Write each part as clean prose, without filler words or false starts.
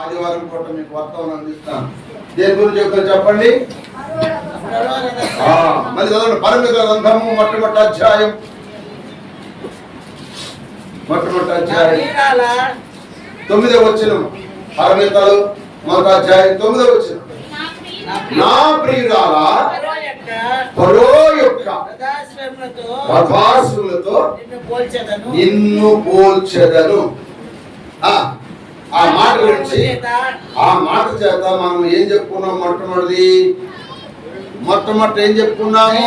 ఆదివారం పూట మీకు వర్తమానం అందిస్తాను. దేని గురించి చెప్తాను చెప్పండి. మళ్ళీ చదవండి. పరిమితుల గ్రంథము మొట్టమొదటి అధ్యాయం 9వ వచనం. పరిమితులు మొదటి అధ్యాయం 9వ వచనం. నా ప్రియురాల ఫరో యొక్క రథాశ్వములతో నిన్ను పోల్చెదను. ఆ మాట గురించి ఆ మాట చేత మనం ఏం చెప్పుకున్నాం? మొట్టమొదటి ఏం చెప్పుకున్నాము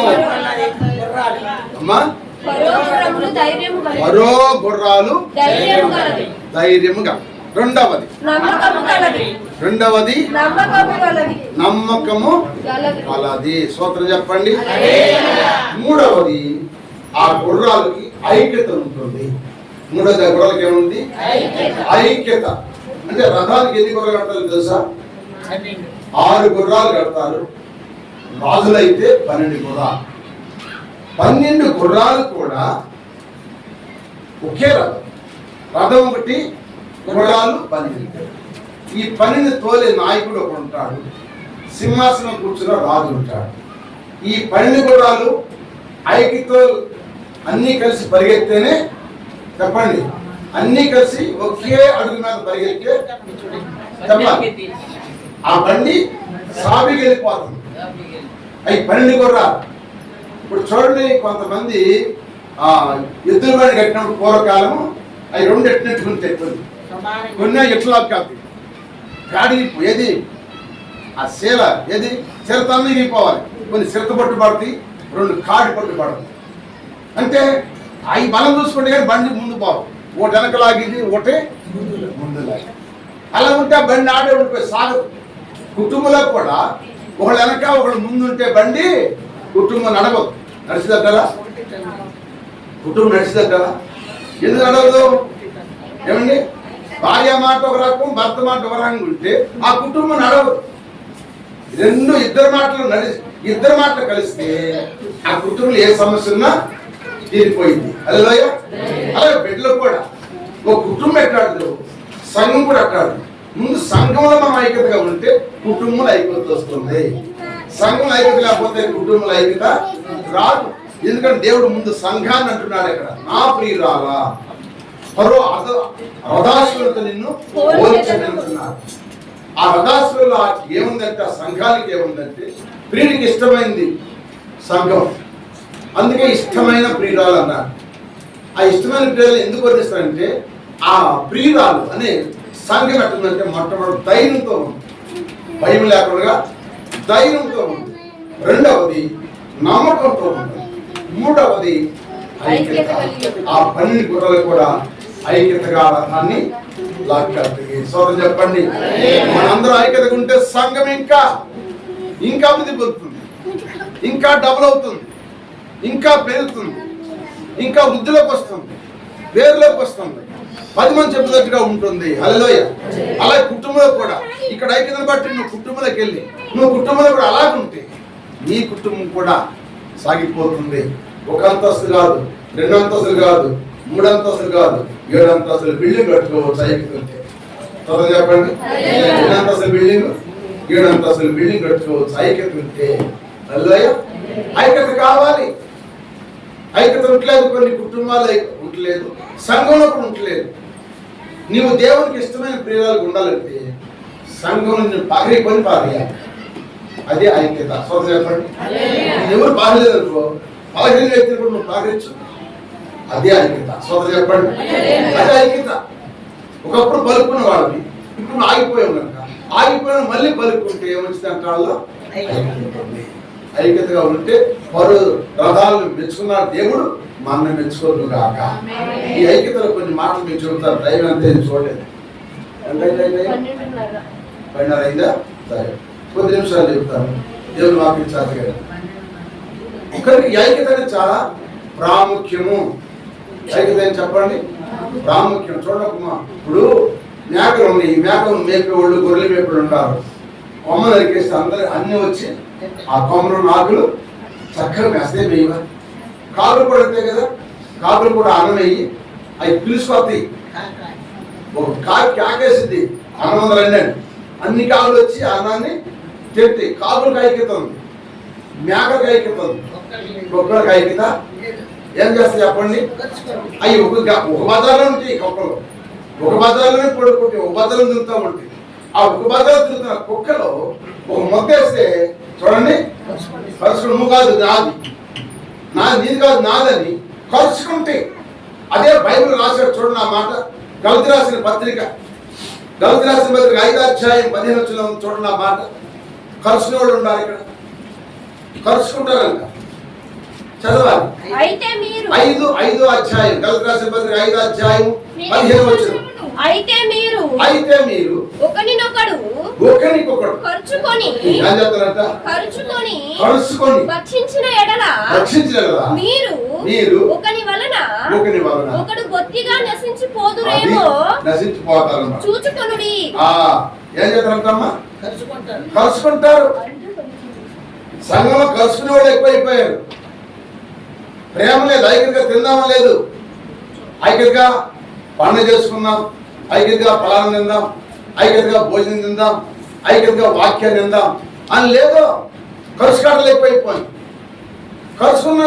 అమ్మా? ఫరో గుర్రాలు ధైర్యముగా. రెండవది నమ్మకము కలది. స్తోత్రం చెప్పండి. మూడవది ఆ గుర్రాలకి ఐక్యత ఉంటుంది. మూడవది ఆ గుర్రాలకి ఏముంది? ఐక్యత. అంటే రథానికి ఎన్ని గుర్రాలు కడతారు తెలుసా? 6 గుర్రాలు కడతారు. రాజులైతే 12 గుర్రాలు. 12 గుర్రాలు కూడా ఒకే రథం. రథం ఒకటి, గుర్రాలు 12. ఈ 12 తోలే నాయకుడు ఒకడు ఉంటాడు. సింహాసనం కూర్చున్న రాజు ఉంటాడు. ఈ 12 గుర్రాలు ఐక్యతో అన్ని కలిసి పరిగెత్తేనే, చెప్పండి, అన్ని కలిసి ఒకే అడుగు మీద పరిగెత్తే చెప్పాలి ఆ బండి సాబికి వెళ్ళిపోతుంది. అవి 12 గుర్రాలు. ఇప్పుడు చూడండి, కొంతమంది ఎద్దుల బండి కట్టినప్పుడు పూర్వకాలము అవి 2 ఎట్టినట్టుకుంటే కొన్ని ఎట్లా కాదు. గాడి ఏది ఆ శీల ఏది చిరతల్ని ఇరిగిపోవాలి. కొన్ని చిరత పట్టు పడుతుంది, 2 కాడి పట్టు పడుతుంది. అంటే అవి బలం చూసుకుంటే కానీ బండి ముందు పోవు. ఒకటి వెనక లాగింది, ఒకటే ముందు లాగి. అలా ఉంటే ఆ బండి ఆడే ఉండిపోయి సాగదు. కుటుంబంలో కూడా ఒకళ్ళు వెనక ఒకళ్ళు ముందు ఉంటే బండి కుటుంబం నడవదు. నడిచిదగ్గరా? కుటుంబం నడిచిదగ్గరా? ఎందుకు నడవదు? ఏమండి? భార్య మాట ఒక రకం, భర్త మాట ఒక రకంగా ఉంటే ఆ కుటుంబం నడవదు. ఇద్దరు మాటలు కలిస్తే ఆ కుటుంబంలో ఏ సమస్య ఉన్నా తీరిపోయింది. హల్లెలూయా. అలాగే బిడ్డలు కూడా ఒక కుటుంబం ఎట్లాడదు, సంఘం కూడా అట్లాడదు. ముందు సంఘంలో మనం ఐక్యతగా ఉంటే కుటుంబంలో ఐక్యత వస్తుంది. సంఘం ఐక్యత లేకపోతే కుటుంబంలో ఐక్యత రాదు. ఎందుకంటే దేవుడు ముందు సంఘాన్ని అంటున్నాడు ఇక్కడ. నా ప్రియురాలా ఫరో రథాశ్వరులతో నిన్ను పోల్చనంటున్నాడు. ఆ రథాశ్వరులు ఏముందంటే, ఆ సంఘానికి ఏముందంటే, ప్రియుడికి ఇష్టమైంది సంఘం. అందుకే ఇష్టమైన ప్రియురాలు అన్నారు. ఆ ఇష్టమైన ప్రియురాలు ఎందుకు వర్ణిస్తారంటే, ఆ ప్రియురాలు అనే సంఘం ఎట్టుందంటే మొట్టమొదటి ధైర్యంతో ఉంది, భయం లేకుండా ధైర్యంతో ఉంది. రెండవది నమ్మకంతో ఉంది. మూడవది ఐక్యత. ఆ 12 గుర్రాలు కూడా ఐక్యతగా రథాన్ని లాక్కెళ్తాయి. సోదరు చెప్పండి. మనందరూ ఐక్యతగా ఉంటే సంఘం ఇంకా అభివృద్ధి పొందుతుంది, ఇంకా డబుల్ అవుతుంది, ఇంకా పెరుగుతుంది, ఇంకా వృద్ధిలోకి వస్తుంది, పేరులోకి వస్తుంది, 10 మంది చెప్పినట్టుగా ఉంటుంది. హల్లెలూయా. అలాగే కుటుంబంలో కూడా ఇక్కడ ఐక్యతను బట్టి నువ్వు కుటుంబంలోకి వెళ్ళి నువ్వు కుటుంబంలో కూడా అలాగుంటే నీ కుటుంబం కూడా సాగిపోతుంది. 1 అంతస్తు కాదు, 2 అంతస్తులు కాదు, 3 అంతస్తులు కాదు, 7 అంతస్తుల బిల్డింగ్ కట్టుకోవచ్చు ఐక్యత ఉంటే. త్వరగా చెప్పండి. 2 అంతస్తుల బిల్డింగ్, 7 అంతస్తుల బిల్డింగ్ కట్టుకోవచ్చు ఐక్యత ఉంటే. హల్లెలూయా. ఐక్యత కావాలి. ఐక్యత ఉండలేదు. కొన్ని కుటుంబాలు ఉండలేదు, సంఘంలో కూడా ఉండలేదు. నీవు దేవునికి ఇష్టమైన ప్రియురాలకు ఉండాలంటే సంఘంలో నేను పారేయాలి. అదే ఐక్యత. సోదరు చెప్పండి. ఎవరు పారలేదు అనుకో, పలకరిన వ్యక్తిని కూడా నువ్వు పారించు. అదే ఐక్యత. సోదరు చెప్పండి. అదే ఐక్యత. ఒకప్పుడు పలుకున్న వాళ్ళని ఇప్పుడు ఆగిపోయాం కనుక ఆగిపోయిన మళ్ళీ పలుకుంటే ఏమొచ్చింది అంటే వాళ్ళు ఐక్యతగా ఉంటే వారు రథాలను మెచ్చుకున్నాడు దేవుడు, మన మెచ్చుకోదు కాక. ఈ ఐక్యతలో కొన్ని మాటలు మీరు చెబుతారు. టైం అంతే చూడలేదు. 12:30 అయిందా? సరే, కొద్ది నిమిషాలు చెప్తాను. దేవుడు మాపించాలి కదా. ఒకరికి ఐక్యత అనేది చాలా ప్రాముఖ్యము. ఐక్యత అని చెప్పండి, ప్రాముఖ్యం. చూడకమ్మా, ఇప్పుడు మేకలు ఉన్నాయి. ఈ మేకలు మేపేవాళ్ళు, గొర్రెలు మేపేవాళ్ళు ఉంటారు. కొమ్మ నరికేస్తే అందరూ అన్ని వచ్చి ఆ కొమ్మలు నాకులు చక్కగా వేస్తే మేయాలి. కాకులు కూడా అంతే కదా. కాకులు కూడా అన్నం వేయి అవి పిలుచుకొస్తాయి. ఒక కాకి ఆకేసింది, అన్నం రండి అన్ని కాకులు వచ్చి అన్నాన్ని తింటే కాకులకు ఐక్యత ఉంది, మేకలకు ఐక్యత ఉంది, కుక్కలకు ఐక్యత ఏం చేస్తా చెప్పండి? అవి ఒక బజార్లో ఉంటాయి కుక్కలు, ఒక బజార్లోనే పడుకుంటాయి, ఒక బజార్లో తిరుగుతూ ఉంటాయి. ఆ ఒక బజార్లో తిరుగుతున్న కుక్కలో ఒక మొక్క వేస్తే చూడండి కరుచుకుని, నువ్వు కాదు నాది, నీది కాదు నాదని కరుచుకుంటే. అదే బైబిల్ రాశాడు చూడండి ఆ మాట. గలతీ రాసిన పత్రిక 5వ అధ్యాయం 15వ వచనం చూడండి ఆ మాట. కరుచుకునే వాళ్ళు ఉండాలి, ఇక్కడ కరుచుకుంటారంట. చదవాలి. 5వ అధ్యాయం గలతీ రాసిన పత్రిక 5వ అధ్యాయం 15వ వచనం. అయితే మీరు ఒకరినొకడు కరుచుకొని భక్షించిన ఎడల మీరు ఒకని వలన ఒకడు బొత్తిగా నశించిపోదురేమో చూచుకొనుడి. ఏం చేస్తారంటమ్మా? కలుసుకుంటారు. సంఘంలో కలుసుకునే వాళ్ళు ఎక్కువైపోయారు. ప్రేమ లేదు, ఐక్యతగా తిందామా లేదు, ఐక్యతగా పండుగ చేసుకుందాం, ఐక్యతగా ఫలాన్ని తిందాం, ఐక్యతగా భోజనం తిందాం, ఐక్యతగా వాక్యాన్ని తిందాం అని లేదు. కలుసుకాటలు ఎక్కువైపోయి కలుసుకున్న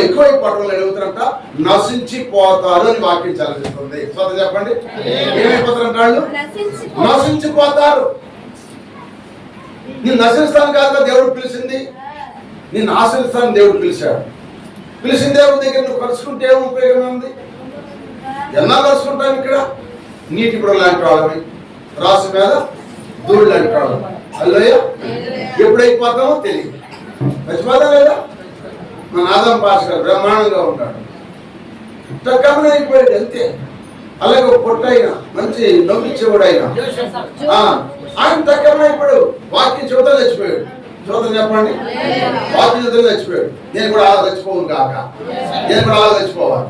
ఎక్కువైపోవడం అడుగుతారంట. నశించిపోతారు అని వాక్యం చదివిస్తుంది. సొంత చెప్పండి, ఏమైపోతారంట వాళ్ళు? నశించిపోతారు. నేను నశిస్తాను కాదుగా దేవుడు పిలిచింది, నేను ఆశ్రయిస్తాను దేవుడు పిలిచాడు. పిలిచిన దేవుడి దగ్గర నువ్వు కలుసుకుంటే ఏం ఉపయోగం ఉంది? ఎలా కలుసుకుంటాను? ఇక్కడ నీటి ఇప్పుడు లాంటి వాళ్ళని, రాసు మీద ధూళి లాంటి వాళ్ళని. అల్లయ్య ఎప్పుడైపోతామో తెలియదు. మర్చిపోతా లేదా? మన ఆదం పాస్ గారు బ్రహ్మాండంగా ఉంటాడు, టక్కమని అయిపోయాడు అంతే. అలాగే ఒక పొట్ట అయినా మంచి నవ్విచ్చేవాడు అయినా ఆయన టక్కమని అయిపోయాడు. వాక్యం చెబుతా చచ్చిపోయాడు. చూద్దాం చెప్పండి, వాక్యం చెబుతా చచ్చిపోయాడు. నేను కూడా అలా చచ్చిపోను కాక, నేను కూడా అలా చచ్చిపోవాలి,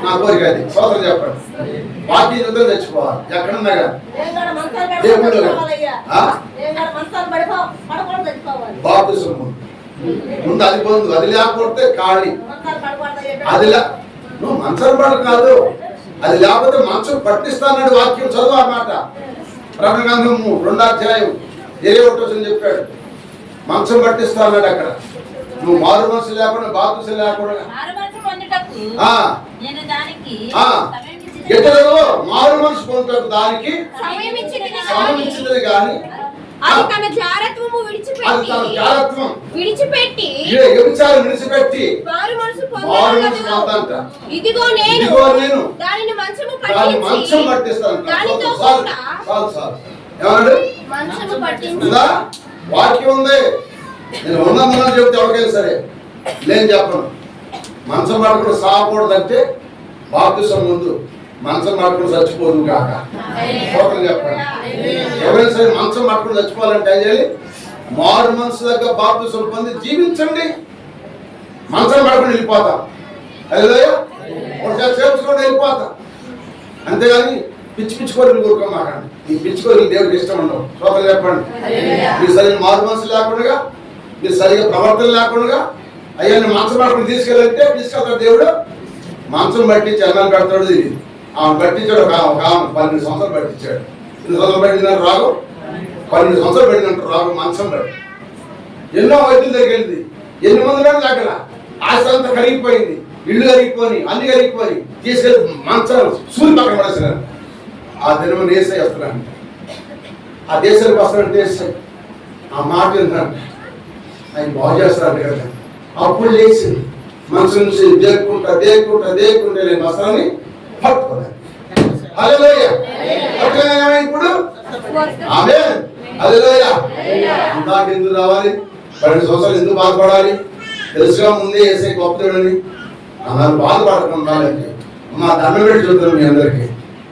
నా కోరిక అది. సోదరు చెప్పండి, వాక్యం చెబుతా చచ్చిపోవాలి. ఎక్కడున్నా కానీ బాప్తిసం ముందు అది పొందు, అది లేకపోతే ఖాళీ. అది నువ్వు మంచం పడ కాదు, అది లేకపోతే మంచం పట్టిస్తానన్నాడు వాక్యం. చదువు ఆ మాట. ప్రకటన గ్రంథము 2వ అధ్యాయం 21వ వచనం చెప్పాడు, మంచం పట్టిస్తా అన్నాడు అక్కడ. నువ్వు మారు మనసు లేకుండా, బాప్తిసం లేకుండా ఎట్లా మారు మనసు పొందుతాడు, దానికి సమయమిచ్చినది కానీ విడిచిపెట్టి ఇదిగో నేను దాని మంచం పట్టిస్తాను. వాక్యం ఉంది, నేను ఉన్నందున చెప్తే ఎవరికైనా సరే, నేను చెప్పను. మంచం పట్టుకుని సాగకూడదంటే బాప్తిసం ముందు మంచం పట్టుకుని చచ్చిపోదు కాక. చెప్పండి, ఎవరైనా సరే మంచం పట్టుకుని చచ్చిపోవాలంటే ఏం చేయాలి? మారు మనసు దగ్గర బాప్తిసం పొంది జీవించండి. మంచం పట్టుకుని వెళ్ళిపోతాం, అదే ఒకసారి చేర్చుకొని వెళ్ళిపోతాం. అంతేగాని పిచ్చి పిచ్చి కోరికలు కోరుకోమాకండి. ఈ పిచ్చి కోరికలు దేవుడికి ఇష్టం ఉండవు. శ్రోతలు చెప్పండి, మీరు సరిగ్గా మారు మనసు లేకుండా, మీరు సరిగ్గా ప్రవర్తన లేకుండా అయ్యా నేను మంచం పట్టుకుని తీసుకెళ్ళంటే తీసుకెళ్తాడు దేవుడు. మంచం పట్టించి అన్నాలు పెడతాడు. ఇది ఆమె పట్టించాడు. ఒక 12 సంవత్సరాలు పట్టించాడు. 2 సంవత్సరాలు పట్టిందంటే రాగు, 12 సంవత్సరాలు పట్టిందంటే రాగు మంచం పట్టి. ఎన్నో వైద్యుల దగ్గర వెళ్ళింది, ఎన్ని మందులు దగ్గర ఆస్తి అంతా కరిగిపోయింది, ఇల్లు కరిగిపోయి అన్ని కరిగిపోయి తీసుకెళ్ళి మంచం సూర్యు పక్కన పడేసినారు. ఆ దినం వేసే వస్తున్నాను, ఆ దేశానికి వస్తానంటే వేస్తాయి. ఆ మాట ఏంటంటే ఆయన బాగు చేస్తారంట కదా. అప్పుడు లేచింది మనసు నుంచి దేక్కుంటా నేను వస్త్రాన్ని పట్టుకోలేదు. ఇప్పుడు ఆమేన్, హల్లెలూయా. అందాక ఎందుకు రావాలి? 12 సంవత్సరాలు ఎందుకు బాధపడాలి? తెలుసుగా ముందే వేసే గొప్పతోడని అన్నారు. బాధపడకుండా మా దండం పెట్టి చూద్దాం మీ అందరికీ.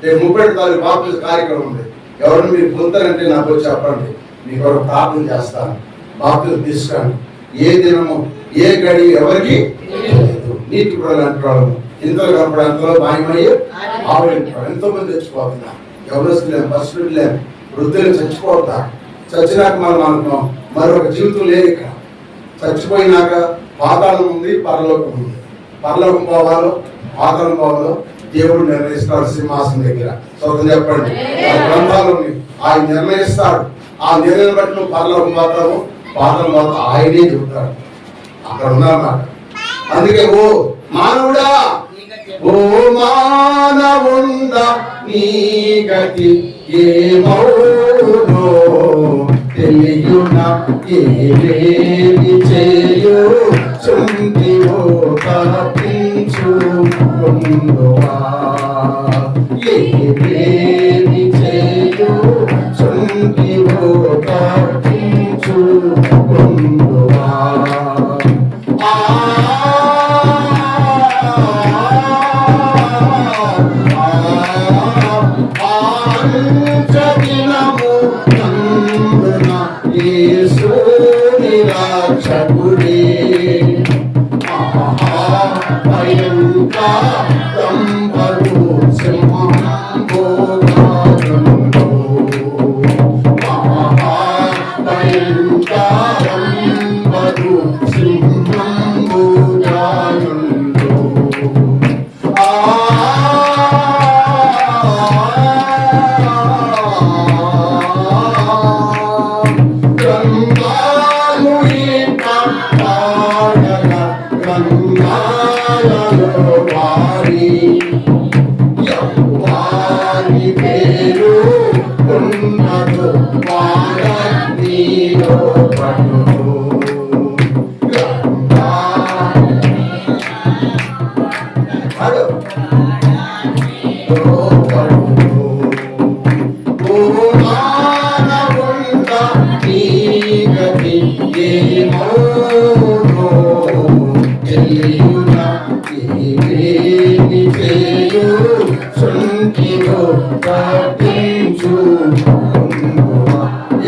రేపు 30 తారీఖు బాప్తిజం కార్యక్రమం ఉంది. ఎవరిని మీరు పొందుతారంటే నాకు వచ్చి చెప్పండి, మీకు ఎవరు ప్రార్థన చేస్తాను. బాప్తిజం తీసుకోండి. ఏ దినము ఏ గడి ఎవరికి నీటి కూడా అంటున్నాడు. ఇంతలో కనపడే అంతలో మాయమయ్యే ఆవిడ ఎంతో మంది చచ్చిపోతున్నారు. ఎవరు పసిపిల్లలేము, వృద్ధులు చచ్చిపోతా. చచ్చినాక మనం అనుకున్నాం మరొక జీవితం లేదు. ఇక్కడ చచ్చిపోయినాక పాతాళం ఉంది, పరలోకం ఉంది. పరలోకం పోవాలో పాతాళం పోవాలో దేవుడు నిర్ణయిస్తాడు సింహాసనం దగ్గర. సొంతం చెప్పండి, గ్రంథాలు ఆయన నిర్ణయిస్తాడు. ఆ నిర్ణయం బట్టి నువ్వు పరలోకం పోతావు, పాదం పోతావు, ఆయనే చెబుతాడు. అక్కడ ఉన్నమాట. అందుకే ఓ మానవుడా, ఓ మానవుండా, నీ గతి ఏమౌనో తెలియునా, ఏమేమి చేయు చుంటివో తప్పించుకుందువా, ఏమేమి చేయు చుంటివో తప్పించుకుందువా.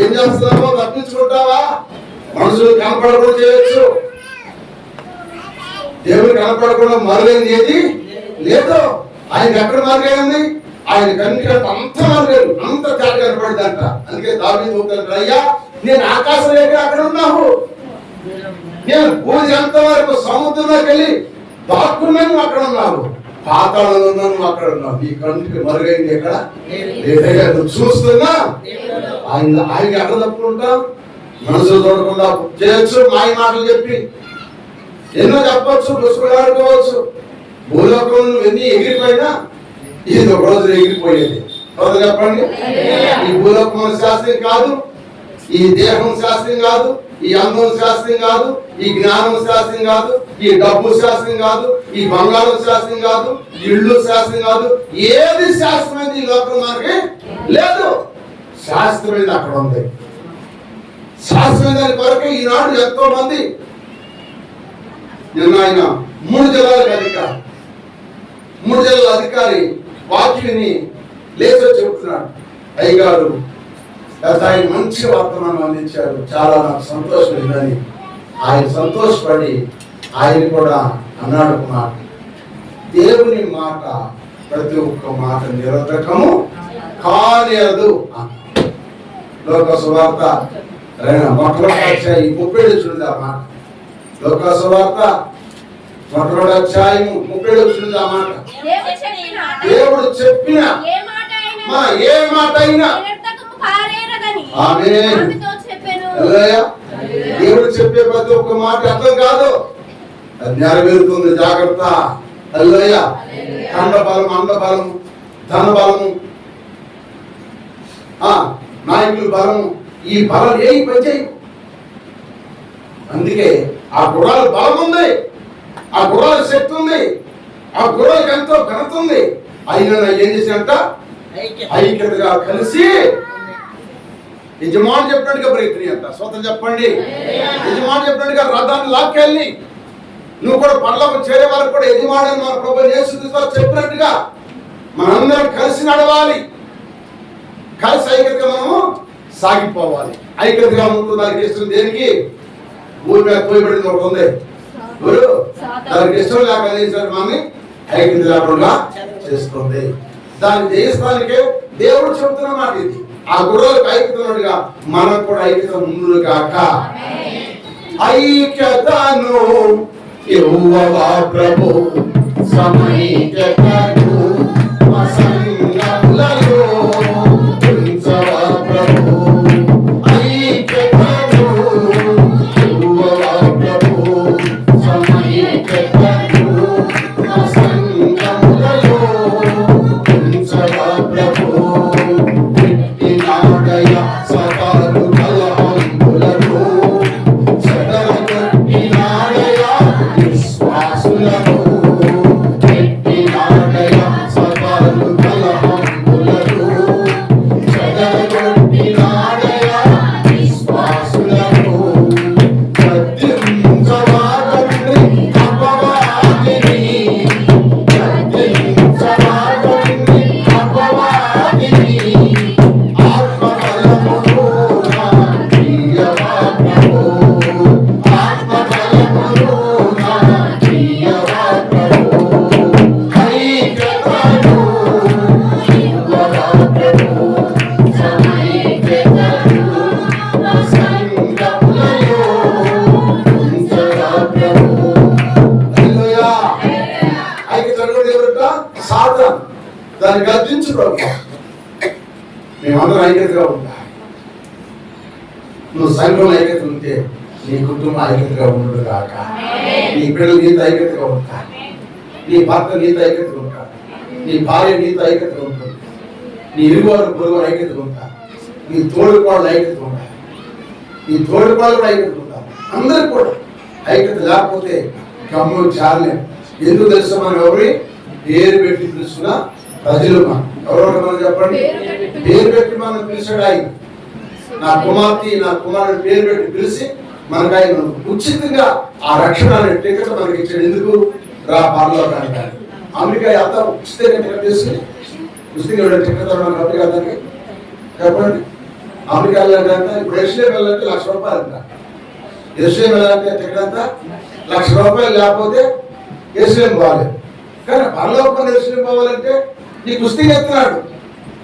ఏం చేస్తున్నావో తప్పించుకుంటావా? మనుషులు కనపడకుండా చేయొచ్చు, దేవుడు కనపడకుండా మరుగైంది ఏది లేదు. ఆయనకి ఎక్కడ మరుగైంది? ఆయన కన్నుకి అంత మరుగైంది, అంత తేడా కనపడిందంట. అందుకే దావీదు అయ్యా, నేను ఆకాశం ఎక్కడ అక్కడ ఉన్నావు, నేను భూమి ఎంత వరకు సముద్రంలోకి వెళ్ళి దాక్కున్నాను అక్కడ ఉన్నావు, పాతాళంలో ఉన్నాను అక్కడ ఉన్నావు. నీ కన్నుకి మరుగైంది ఎక్కడ లేదయ్యా, నువ్వు చూస్తున్నా. ఆయన ఎక్కడ తప్పుకుంటాం? మనసులు చూడకుండా చేయొచ్చు, మాయ మాటలు చెప్పి ఎన్నో చెప్పచ్చు, పుస్తకాలు ఆడుకోవచ్చు. భూలోకంలో నువ్వు ఎన్ని ఎగిరిపోయినా ఇది ఒక రోజు ఎగిరిపోయేది. ఎవరు చెప్పండి? ఈ భూలోకం శాస్త్రం కాదు, ఈ దేహం శాస్త్రం కాదు, ఈ అందం శాస్త్రం కాదు, ఈ జ్ఞానం శాస్త్రం కాదు, ఈ డబ్బు శాస్త్రం కాదు, ఈ బంగారం శాస్త్రం కాదు, ఇళ్ళు శాస్త్రం కాదు. ఏది శాస్త్రమైంది ఈ లోకం మనకి లేదు. శాస్త్రమైంది అక్కడ ఉంది. శాస్త్రమైన దాని కొరకు ఈనాడు ఎంతో మంది, నిన్న ఆయన 3 జిల్లాలకు అధికారి, 3 జిల్లాల అధికారి వాక్యుని లేచో చెబుతున్నాడు. అయ్యగారు ఆయన మంచి వర్తమానం అందించారు, చాలా నాకు సంతోషం ఉందని. ఆయన సంతోషపడి ఆయన కూడా అన్నాడు, మాట దేవుని మాట ప్రతి ఒక్క మాట నిరర్థకము కానేరదు. లోక సువార్త 1వ అధ్యాయం 37 చూడండి ఆ మాట. లోక సువార్త 1వ అధ్యాయం 37 చూడండి ఆ మాట. దేవుడు చెప్పిన ఏ మాట అయినా దేవుడు చెప్పే ప్రతి ఒక్క మాట అర్థం కాదు, అది నెరవేరుతుంది. జాగ్రత్త. హల్లెలూయా. కండ బలం, అండ బలము, ధన బలము, నాయకుల బలము, ఈ బలం ఏ పనిచేయి. అందుకే ఆ గుర్రాలు బలం ఉంది, ఆ గుర్రాల శక్తి ఉంది, ఆ గుర్రాలకు ఎంతో ఘనత ఉంది. అయినా ఏం చేసినంట? ఐక్యతగా కలిసి యజమాని చెప్పినట్టుగా ప్రయత్నం అంట. స్వతం చెప్పండి. యజమాని చెప్పినట్టుగా రథాన్ని లాక్కెళ్ళి నువ్వు కూడా పనులకు చేరే వరకు కూడా యజమాని మన ప్రభువు యేసుక్రీస్తు చెప్పినట్టుగా మనందరం కలిసి నడవాలి, కలిసి ఐక్యతగా మనము సాగిపోవాలి. ఐక్యతగా ముందు దానికి ఇష్టం దేనికి? ఊరి మీద పోయబడింది ఒకటి ఉంది, దానికి ఇష్టం లేక మనల్ని ఐక్యత లేకుండా చేస్తుంది. దాన్ని జయిస్తానికే దేవుడు చెబుతున్న మాట ఇది. ఆ గుర్రాలకు ఐక్యత ఉన్నట్టుగా మనకు కూడా ఐక్యత ముందు కాక. ఐక్యతను యెహోవా ప్రభు సమైక్యతను సంఘములలో ఉంచవా సకాలు కలహంబులను చెదరగొట్టినాడయా విశ్వాసులను పెట్టినాడయా సకాలు కలహంబులను చెదరగొట్టినాడయా విశ్వాసులను గద్దించవాడండి అపవాదిని గద్దించవాడండి అపవాదిని సాతాను దాన్ని గర్జించు ప్రభు. మేమందరం ఐక్యతగా ఉంటాం. నువ్వు సంఘంలో ఐక్యత ఉంటే నీ కుటుంబం ఐక్యతగా ఉండదు కాక, నీ పిల్లలు నీతో ఐక్యతగా ఉంటారు, నీ భర్త నీతో ఐక్యతగా ఉంటారు, నీ భార్య నీతో ఐక్యతగా ఉంటుంది, నీ ఇరువారు పొరుగు ఐక్యతగా ఉంటారు, నీ తోడుకోళ్ళు ఐక్యతగా ఉంటారు, నీ తోడుకోళ్ళు కూడా ఐక్యతగా ఉంటారు. అందరికి కూడా ఐక్యత లేకపోతే గమ్ములు చాలలేము. ఎందుకు తెలుసు మనం ఎవరి పేరు పెట్టి పిలుస్తున్నా ప్రజలు ఎవరో మనం చెప్పండి. పేరు పెట్టి మనం పిలిచాడు ఆయన. నా కుమార్తె నా కుమారుడు పేరు పెట్టి పిలిచి మనకు ఆయన ఉచితంగా ఆ రక్షణ అనే టికెట్ మనకి ఇచ్చాడు. ఎందుకు? రా పరలోకానికి. అమెరికా ఎంత ఉచితంగా టికెట్ తీసుకుని ఉచితంగా టికెట్ మనకు అమెరికా దానికి చెప్పండి. అమెరికా వెళ్ళాలంటే ఇప్పుడు ఎస్లే వెళ్ళాలంటే ₹1,00,000 అంట. ఎస్లే వెళ్ళాలంటే టికెట్ అంతా ₹1,00,000 లేకపోతే ఎస్లేం పోవాలి. కానీ పరలోకం ఎస్లేం పోవాలంటే నీకు పుస్తకం ఎత్తున్నాడు.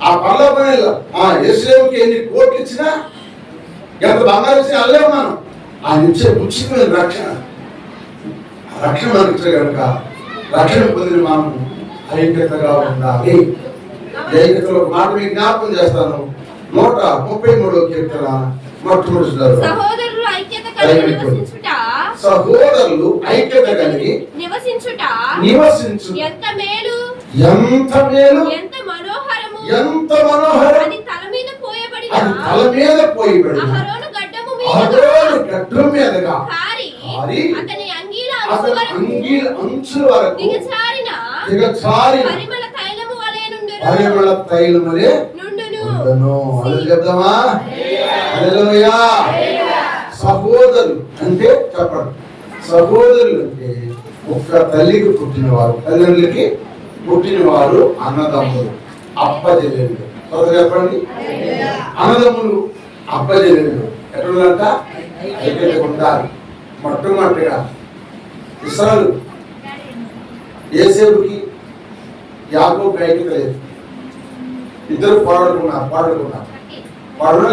ఆ పరలోకం ఆ ఎస్లేంకి ఎన్ని కోట్లు ఇచ్చినా ఎంత బంగారం ఇచ్చినా అల్లేము మనం. ఆయన ఇచ్చే ఉచితమైన రక్షణ. ఆ రక్షణ మనకి ఇచ్చే కనుక రక్షణ పొందిన మనం ఐక్యతగా ఉండాలి. ఐక్యతలో ఒక మాట మీకు జ్ఞాపకం చేస్తాను. 133వ కీర్తన మొట్టమొదటి సహోదరులు ఐక్యత కలిగి నివసించుట ఎంత మేలు, ఎంత మేలు, ఎంత మనోహరము, ఎంత మనోహరం. అది తల మీద పోయబడిన అహరోను గడ్డము మీదగా కారి అతని అంగీల అంచుల వరకు దిగజారిన పరిమళ తైలము వలె నుండును. చెప్దామా? హల్లెలూయా. సహోదరులు అంటే చెప్పండి. సహోదరులు అంటే ఒక్క తల్లికి పుట్టినవారు, తల్లిదండ్రులకి పుట్టినవారు, అన్నదమ్ములు, అప్పజెల్లెళ్ళు. చెప్పండి. అన్నదమ్ములు, అప్పజెల్లెళ్ళు ఎట్లుందంట? ఐక్యత ఉండాలి. మొట్టమొదటిగా ఇస్రాయేలు యోసేపుకి యాకోబుకి ఐక్యత లేదు. ఇద్దరు పాడుకున్నారు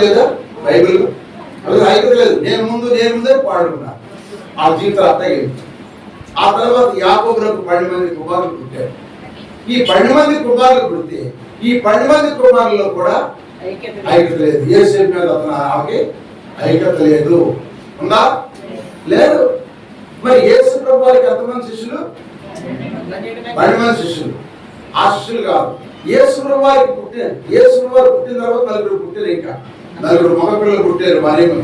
లేదా బైబిల్ ఐక్యత లేదు. నేను ముందే పాడుకున్నా. ఆ జీవితాలు అత్తగలేదు. ఆ తర్వాత యాకోబులకు 10 మంది కుమారులు పుట్టారు. ఈ 10 మంది కుమారులు పుడితే ఈ 10 మంది కుమారుల్లో కూడా ఐక్యత లేదు. యోసేపు మీద ఆమెకి ఐక్యత లేదు. ఉందా? లేదు. మరి యేసు ప్రభు వారికి ఎంతమంది శిష్యులు? 10 మంది శిష్యులు. ఆ శిష్యులు కాదు. యేసు ప్రభు వారికి పుట్టిన తర్వాత 4 పుట్టారు. ఇంకా 4 మగ పిల్లలు పుట్టారు. మరియమ్మ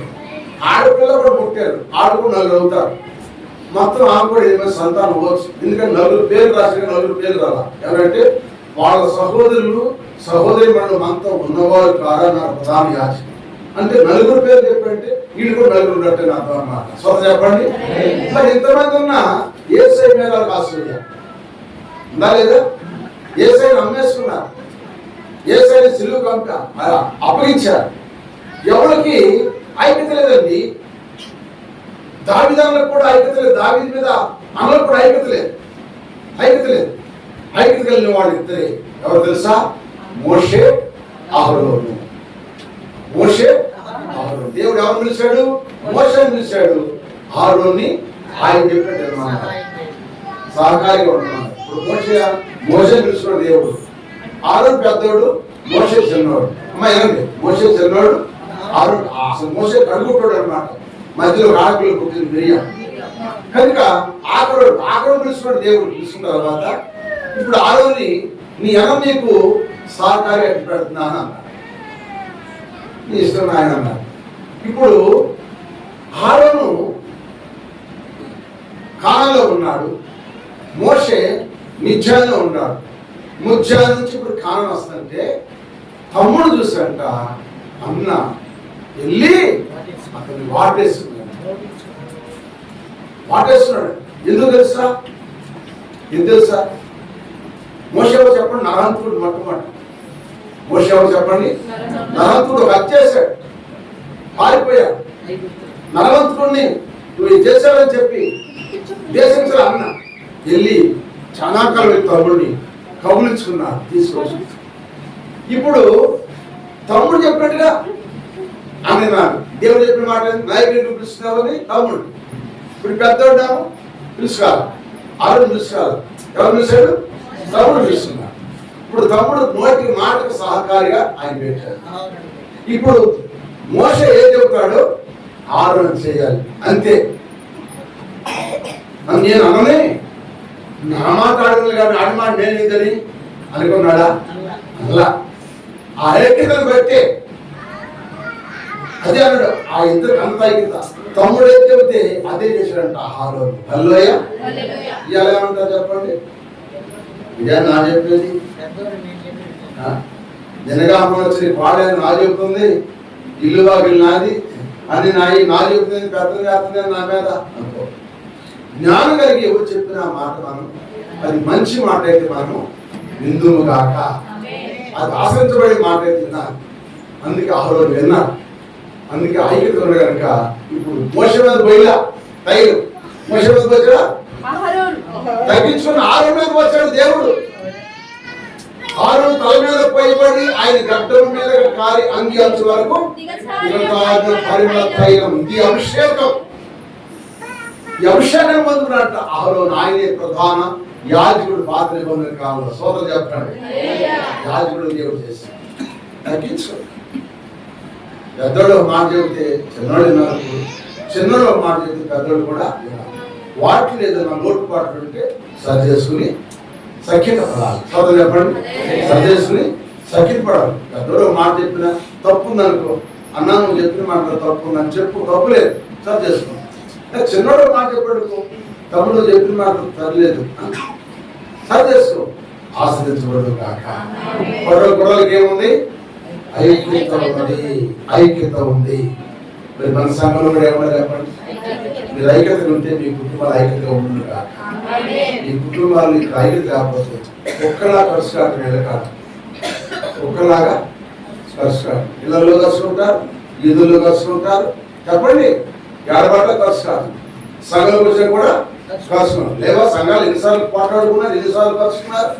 ఆడపిల్ల కూడా పుట్టారు. ఆడు కూడా 4 అవుతారు. మొత్తం ఆమె కూడా 8 మంది సంతానం అవ్వచ్చు. ఎందుకంటే 4 పేర్లు రాసిన 4 పేర్లు రాలా. ఎవరంటే వాళ్ళ సహోదరి మనం మనతో ఉన్నవారు కారన్నారు ప్రధాన యాజకుడు. అంటే 4 పేర్లు చెప్పంటే వీళ్ళు కూడా 4 ఉన్నట్టు అర్థం అన్నమాట. స్వత చెప్పండి. మరి ఇంతమంది ఉన్నా యేసయ్య మీద ఆశ్చర్య ఉందా లేదా? యేసయ్యను అమ్మేసుకున్నారు. యేసయ్యని సిలువకు అప్పగించారు. ఎవరికి ఐక్యత లేదండి? దావీదులకు కూడా ఐక్యత లేదు. దావీదు మీద అన్నలకు కూడా ఐక్యత లేదు. ఐక్యత కలిగిన వాడు ఇద్దరే. ఎవరు తెలుసా? మోషే, అహరోను. దేవుడు ఎవరు పిలిచాడు? మోషేని పిలిచాడు. అహరోన్ని ఆయన చెప్పాడు అన్నమాట. సహకారిగా ఉంటున్నాడు. ఇప్పుడు మోషే పిలుచుకున్న దేవుడు. అహరోను పెద్దోడు, మోషే చిన్నోడు. ఏమండి? మోషే చిన్నోడు, అహరోను అసలు మోషే కడుగుంటాడు అన్నమాట. మధ్యలో రాకులు పుట్టిన మిరియం కనుక ఆకరం పిలుచుకున్న దేవుడు పిలుచుకున్న తర్వాత ఇప్పుడు అహరోన్ని నీ అన్న నీకు సహకారి పెడుతున్నాను అన్నాడు. నీ ఇష్టం ఆయన అన్నారు. ఇప్పుడు ఆరోను కాలంలో ఉన్నాడు, మోషే మిథ్యాలో ఉన్నాడు. మిథ్యాల నుంచి ఇప్పుడు కాలం వస్తుంటే తమ్ముడు చూసాంట, అన్న వెళ్ళి అతన్ని వాటేస్తున్నాడు. ఎందుకు తెలుసా? మోషే ఎవరు చెప్పండి? నరహంతుడు. మొట్టమొదటి మోషే ఎవరు చెప్పండి? నరహంతుడు హత్యేశాడు, పారిపోయాడు. నరహంతుడిని నువ్వు ఇది చేశావని చెప్పి దేశించాలి అన్న వెళ్ళి చాలా కాలం తమ్ముడిని కబులించుకున్నాడు, తీసుకొచ్చి. ఇప్పుడు తమ్ముడు చెప్పినట్టుగా అని నాడు దేవుడు చెప్పిన మాట నాయకుడిని పిలుస్తున్నావని తమ్ముడు. ఇప్పుడు పెద్దవాడు పిలుచుకోవాలి, ఆరోను పిలుచుకోవాలి. ఎవరు పిలిచాడు? తమ్ముడు పిలుస్తున్నాడు. ఇప్పుడు తమ్ముడు నోటి మాటకు సహకారిగా ఆయన పెట్టాడు. ఇప్పుడు మోషే ఏం చెబుతాడో ఆరోను చేయాలి, అంతే. నేను అననే నా మాట ఆడలేదు కానీ ఆడి మాట నేను ఇద్దని అనుకున్నాడా? అలా ఆ ఐక్యతను బట్టే అదే అన్నాడు. ఆ ఇద్దరు అంత ఐక్యత. తమ్ముడు ఏం చెబితే అదే చేశాడంట ఆరోను. హల్లెలూయ. ఇవాళ ఏమంటారు చెప్పండి? ఇదే నా చెప్పేది. జనగామం వచ్చి పాడేది నా చెబుతుంది, ఇల్లు వాకిలు నాది అని నా చెబుతుంది, పెద్దలు చేస్తుంది నా మీద అనుకో. జ్ఞానం కలిగి ఎవరు చెప్పిన మాట మనం అది మంచి మాట అయితే మనం విందుము గాక, అది ఆశించబడే మాట అయితే విన్నాను. అందుకే ఆరోను విన్నాడు. అందుకే ఐక్యత ఉంది కనుక ఇప్పుడు మోషే మీద పోయిలా తైలు, మోషే మీద వచ్చా తగ్గించుకున్న ఆరోను మీద వచ్చాడు దేవుడు. ఆరోను తల మీద పోయిపడి ఆయన గడ్డం మీద కారి అంగి అంచు వరకు పరిమళ తైలం, ఇది అభిషేకం. ఈ అభిషేకం పొందుకున్నట్ట ఆరోను. ఆయనే ప్రధాన యాజకుడు. పాత నిబంధన కాలంలో సోదరు చెప్తాడు, యాజకుడు దేవుడు చేశాడు. తగ్గించుకో. పెద్దోడు మాట చెబితే చిన్నోడు విన్నారు, చిన్నోడు మాట చెబితే పెద్దోడు కూడా వాటిని ఏదైనా లోటుపాట్లు ఉంటే సరి చేసుకుని సఖ్యత పడాలి. సోదరు చెప్పండి, సరి చేసుకుని సఖ్యత పడాలి. పెద్దోడు మాట చెప్పిన తప్పు ఉందనుకో, అన్నా నువ్వు చెప్పిన మాట తప్పు ఉందని చెప్పు, తప్పు లేదు, సరి చేసుకో. చిన్నోడు మాట చెప్పాడు, తమ్ముడు చెప్పిన మాట సరిలేదు, సరి చేసుకో. ఆశ్రయించబడు కాక. గొడవలకి ఏముంది? ఐక్యత ఉంది, ఐక్యత ఉంది. మరి మన సంఘంలో కూడా ఏమన్నా చెప్పండి, మీరు ఐక్యత ఉంటే మీ కుటుంబాలు ఐక్యతగా ఉండు కాక. మీ కుటుంబాలు ఇక్కడ ఐక్యత కాకపోతే ఒక్కలా ఖర్చు కాదు, నిలకాదు. ఒక్కలాగా ఖర్చు కాదు. ఇళ్ళల్లో కలుసుకుంటారు, ఈదుల్లో కలుసుకుంటారు. చెప్పండి, ఏడబాట్లో ఖర్చు కాదు. సంఘంలోకి వచ్చా కూడా కలుసుకున్నారు. లేదా సంఘాలు ఎన్నిసార్లు పోట్లాడుకున్నారు, ఎన్నిసార్లు కలుసుకున్నారు.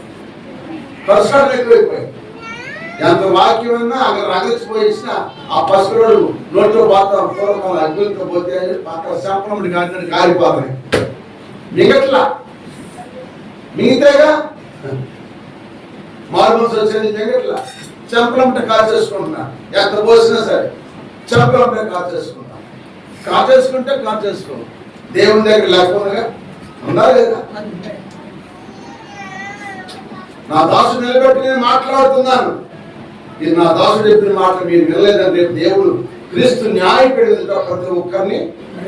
ఖర్చు కాదు ఎక్కువైపోయింది. ఎంత వాక్యం ఉన్నా అక్కడ రగలిచిపోయిన ఆ పసుపుడు నోట్లో బాత్రం పూర్వకాలం అగ్గులతో పోతే అక్కడ శాంపనముడి కాదని కారిపోతాయి. మిగట్లా మిగతాగా మార్మల్స్ వచ్చేది మిగట్లా చెంపలంటే కాల్ చేసుకుంటున్నా. ఎంత పోసినా సరే చెంపలంటే కాల్ చేసుకుంటా. కాల్ చేసుకుంటే కాల్ చేసుకో. దేవుని దగ్గర లేకపోతే ఉందా లేదా? నా దాసుడు నిలబెట్టి నేను మాట్లాడుతున్నాను. ఇది నా దాసుడు చెప్పిన మాట మీరు వినలేదంటే దేవుడు క్రీస్తు న్యాయపీఠ ప్రతి ఒక్కరిని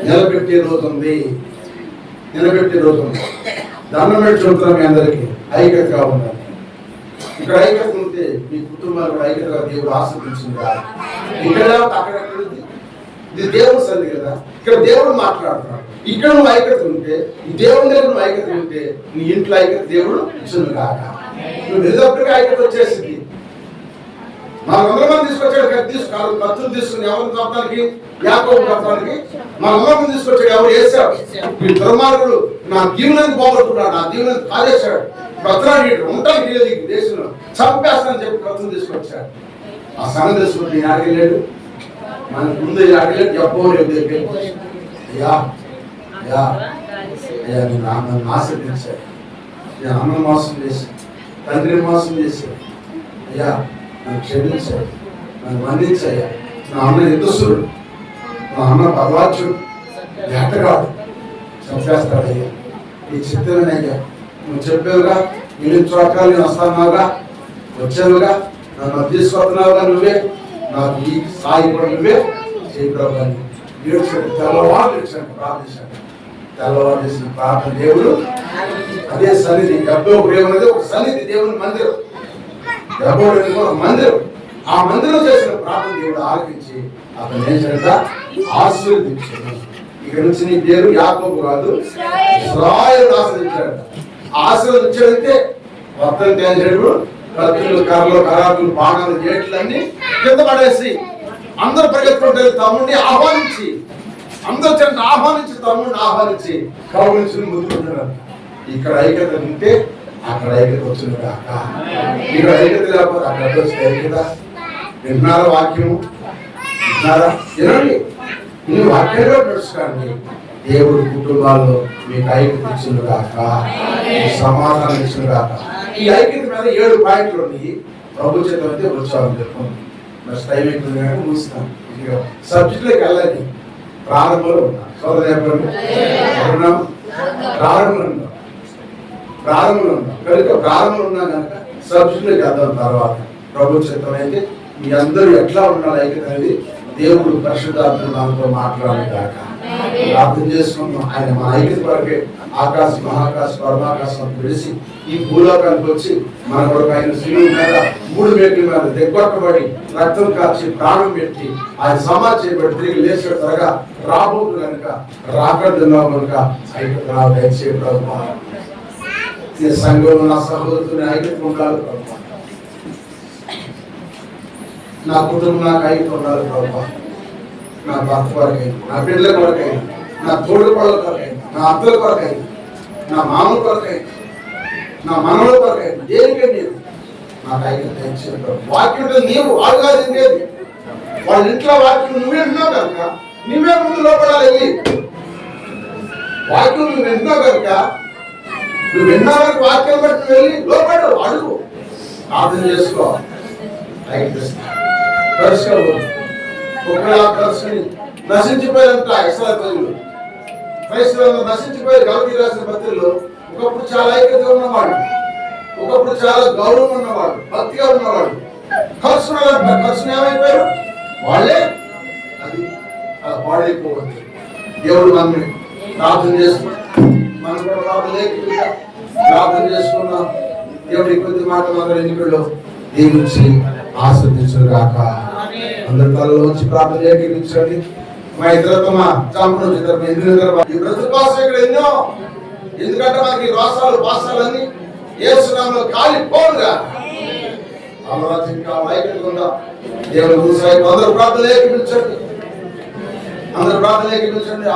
నిలబెట్టే రోజు ఉంది. దండం పెట్టి చూపుతున్నాం మీ అందరికీ ఐక్యతగా ఉండాలి. ఇక్కడ ఐక్యత ఉంటే మీ కుటుంబాలు కూడా ఐక్యతగా దేవుడు ఆశీర్వదించింది కాదు. ఇక్కడ అక్కడెక్కడ ఇది దేవుడు సరి కదా, ఇక్కడ దేవుడు మాట్లాడుతున్నాడు. ఇక్కడ నువ్వు ఐక్యత ఉంటే, ఈ దేవుని దగ్గర నువ్వు ఐక్యత ఉంటే నీ ఇంట్లో ఐక్యత దేవుడు ఇచ్చింది కాక. నువ్వు నిజప్పటికీ ఐక్యత వచ్చేసింది. 400 మంది తీసుకొచ్చాడు, కత్తులు తీసుకుని ఎవరిని చంపడానికి, యాకోబు చంపడానికి 400 మంది తీసుకొచ్చాడు. ఎవరు వేసాడు? ఈ దుర్మార్గుడు నా దీవులను పోగొట్టుకున్నాడు, నా దీవులను కాజేశాడు, బ్రతనాడు, ఉంటానికి లేదు ఈ దేశంలో, చంపేస్తానని చెప్పి కత్తులు తీసుకొచ్చాడు. ఆ సంగతి తీసుకుంటే ఆగలేడు, మనకు ముందు ఆగలేడు. చెప్పవరు అయ్యా అయ్యా అయ్యా నేను నన్ను ఆశీర్వదించాడు, నేను అన్న మోసం చేశాను, తండ్రి మోసం చేశాడు, అయ్యా నన్ను క్షమించాడు, నన్ను మన్నించాయ్యా. నా అన్న ఎదుసుడు, నా అన్న భగవాచుడు, వేటగాడు, చంపేస్తాడయ్యా. నీ చిత్తమేనయ్యా, నువ్వు చెప్పావుగా, ఇల్లు చోట్ల నేను వస్తున్నావుగా, వచ్చావుగా, నన్ను తీసుకొస్తున్నావుగా, నువ్వే నాకు ఈ స్థాయి కూడా నువ్వే చేయి ప్రభు అని ఏడ్చాడు. తెల్లవారు ఏడ్చాడు, ప్రార్థించాడు. తెల్లవారు చేసిన ప్రార్థన దేవుడు అదే సన్నిధి. యెహోవా అనేది ఒక సన్నిధి, దేవుని మందిరం. యెహోవా అనేది ఒక మందిరం. ఆ మందిరం చేసిన ప్రార్థన దేవుడు ఆలకించి అతను ఏం చేయాలంట? ఆశీర్వదించాడు. ఇక్కడ నుంచి నీ పేరు యాకోబు కాదు, ఇశ్రాయేలు ఆశీర్వదించాడు. ఆశీర్వదించాడంటే మొత్తం తేల్చాడు. కత్తులు, కర్రలు, కరాకులు, బాణాలు, గేట్లన్నీ కింద పడేసి అందరూ పరిగెత్తుకుంటే తమ్ముడిని ఆహ్వానించి, అందరూ చెంత ఆహ్వానించి, తమ్ముడిని ఆహ్వానించి కౌలించి ముందుకుంటున్నారు. ఇక్కడ ఐక్యత ఉంటే అక్కడ ఐక్యత వచ్చింది కాక, ఇక్కడ ఐక్యత లేకపోతే అక్కడ వచ్చిన ఐక్యత. విన్నారా వాక్యము? విన్నారా? వినండి. మీ వాక్యంలో నడుచుకోండి. దేవుడి కుటుంబాల్లో మీకు ఐక్యత ఇచ్చింది కాక, సమాధానం ఇచ్చింది కాక. ఈ ఐక్యత మీద 7 పాయింట్లు ఉన్నాయి. ప్రభు చేత అయితే వచ్చామని చెప్పండి. మరి టైం ఎక్కువ ముగిస్తాం. సబ్జెక్టులోకి వెళ్ళండి. ప్రారంభంలో ఉన్నాం. ప్రారంభంలో ఉన్నాం కనుక ప్రారంభంలో ఉన్నాం కనుక సబ్జెక్టులోకి వెళ్దాం. తర్వాత ప్రభు చిత్తం అయితే మీ అందరూ ఎట్లా ఉండాలి ఐక్యత అనేది దేవుడు పరిశుద్ధాత్మ మనతో మాట్లాడాలి కాక. ప్రార్థన చేసుకున్నాం. ఆయన మన ఐక్యత వరకే ఆకాశం, మహాకాశ, పరమాకాశం విడిసి ఈ భూలోకానికి వచ్చి మన కొరకు ఆయన శిలువ మీద 3 మేకుల మీద దగ్గొట్టబడి రక్తం కాచి ప్రాణం పెట్టి ఆయన సమాధి చేయబడి తిరిగి లేచే త్వరగా రాబోతు కనుక రాకడున్నావు కనుక ఐక్యత దయచే ప్రభు. ఈ సంఘంలో నా సహోదరుని ఐక్యత ఉండాలి ప్రభు. నా కుటుంబం నాకు ఐక్యత ఉండాలి ప్రభు. నా భర్త కొరకైనా, నా బిడ్డల కొరకైనా, నా తోడు పళ్ళ కొరకైనా, నా అత్తల కొరకైనా, నా మామూలు కొరకైనా, నా మనవుల కొరకైనా, దేనికే నేను నాకు ఐక్యత ఇచ్చిన ప్రభు. వాక్యం నీవు వాడుగా తిండేది వాళ్ళ ఇంట్లో వాక్యం నువ్వే విన్నావు కనుక నువ్వే ముందు లోపడాలి. వెళ్ళి వాక్యం నువ్వు విన్నావు కనుక నువ్వు విన్నా వరకు వాక్యం బట్టి వెళ్ళి లోపడు, అడుగు, ప్రార్థన చేసుకో. ఒకవేళ నశించిపోయారంట ఇస్రాయేలు ప్రజలు. క్రైస్తవులు నశించిపోయి గలతీ రాసిన పత్రికలో ఒకప్పుడు చాలా ఐక్యత ఉన్నవాడు, ఒకప్పుడు చాలా గౌరవం ఉన్నవాడు, భక్తిగా ఉన్నవాడు. ఖర్చును ఏమైపోయారు వాళ్ళే. అది పాడైపోవచ్చు. దేవుడు మనల్ని ప్రార్థన చేసుకున్నాం. మనం కూడా ప్రార్థన చేసుకున్నాం. దేవుడి కొద్ది మాట మన ఎన్నికల్లో దీవించి ఆస్వాదించు కాక. అందరి తలలోంచి ప్రార్థన ఏకీకరించండి. మా ఇద్దరు మా చంపడం ఈ బ్రతుకు కోసం ఇక్కడ ఎన్నో, ఎందుకంటే మనకి రోసాలు పాసాలన్నీ యేసునామములో కాలిపోనుగా. ఐక్యంగా దేవుని గురించి అందరూ ప్రార్థన ఏకీకరించండి. అందరూ ప్రార్థన ఏకీకరించండి.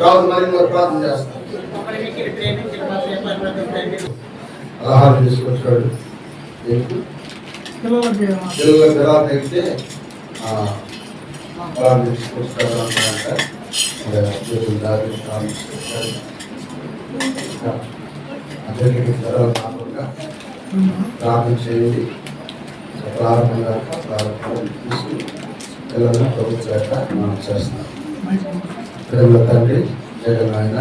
రావు మరి ప్రార్థన చేస్తాం. ఆహారం తీసుకొచ్చాడు. తెలుగులో తర్వాత అయితే తీసుకొస్తాడు అంటే అందరికీ కాకుండా ప్రార్థన చేయండి. ప్రారంభంగా తీసుకుని పిల్లలను ప్రభుత్వ మనం చేస్తున్నాం. పిల్లల తండ్రి జగన్ ఆయన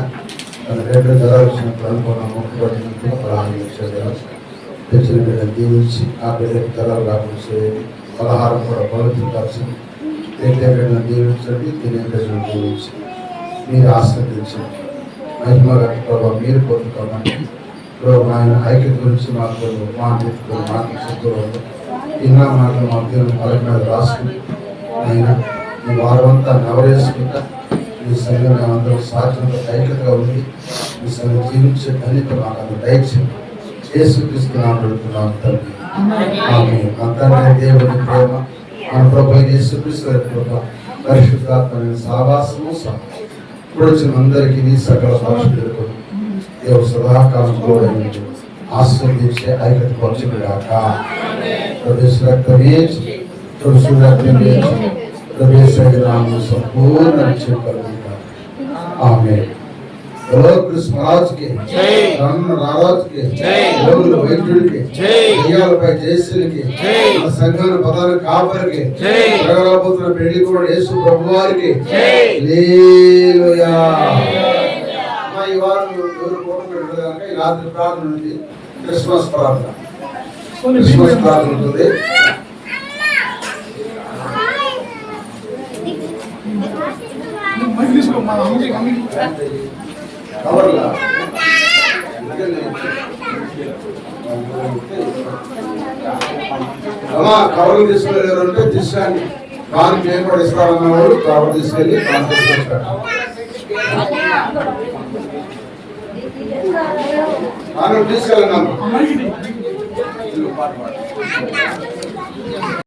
తన 2 ధరలు వచ్చినప్పుడు అనుకున్న మొక్కుబడినట్టుగా ప్రారంభించారు. తెచ్చిన బిడ్డను దీవించి ఆ బిడ్డకి ధరలు రాకుండా చేయండి. పలహారం కూడా పవిత్రపరచండి. తినే బిడ్డను దీవించండి, తినే బిడ్డను దీవించి మీరు ఆస్వాదించండి. మహిమ ప్రభావ మీరు పొందుకోమని ఆయన ఐక్యత గురించి మాకు మాట్లాడుతూ ఇంకా మాటలు మా దేవుని పలక మీద రాసుకుని ఆయన ఈ వారమంతా నవరేసుకుంటా మీ సంఘం అందరూ సాధ్యంతో ఐక్యతగా ఉంది. మీ సంఘం జీవించే ధన్యత మాకు అందరూ దయచేయండి. యేసుక్రీస్తునామమున అడుగుతున్నాము తండ్రి. ఆమేన్. తండ్రి దేవుని ప్రేమ, మన ప్రభువైన యేసుక్రీస్తు వారి కృప, పరిశుద్ధాత్మ సహవాసము ఇప్పుడు వచ్చిన అందరికీ సకల పరిశుద్ధులకు దేవుడు సదాకాలం కూడా ఆశీర్వదించే ఐక్యత పరచుగాక. ప్రదేశ రక్తమే తులసి రక్తమే ప్రదేశ నామము సంపూర్ణ రక్షకులుగా. ఆమేన్. बोलो कृष्ण महाराज के जय, राम महाराज के जय, बोल वैद्युड़ के जय, दयालपై జయశ్రీ के जय, సంఘాల ప్రధాన కాపరికి జై, జగరాపుత్ర పెళ్లికోడు యేసు ప్రభువారికి జై. హల్లెలూయా. మా ఈ వారం ఎవరు ఫోటో పెట్టడానికి ఈ రాత్రి ప్రార్థన ఉంది. క్రిస్మస్ ప్రార్థన ఉంటుంది. కవర్లా అమ్మా కవర్లు తీసుకెళ్ళారు అంటే తీసుకుని కారు మేము కూడా ఇస్తామన్న వాళ్ళు కవర్ తీసుకెళ్ళి కారు తీసుకొచ్చాడు. తీసుకెళ్ళండి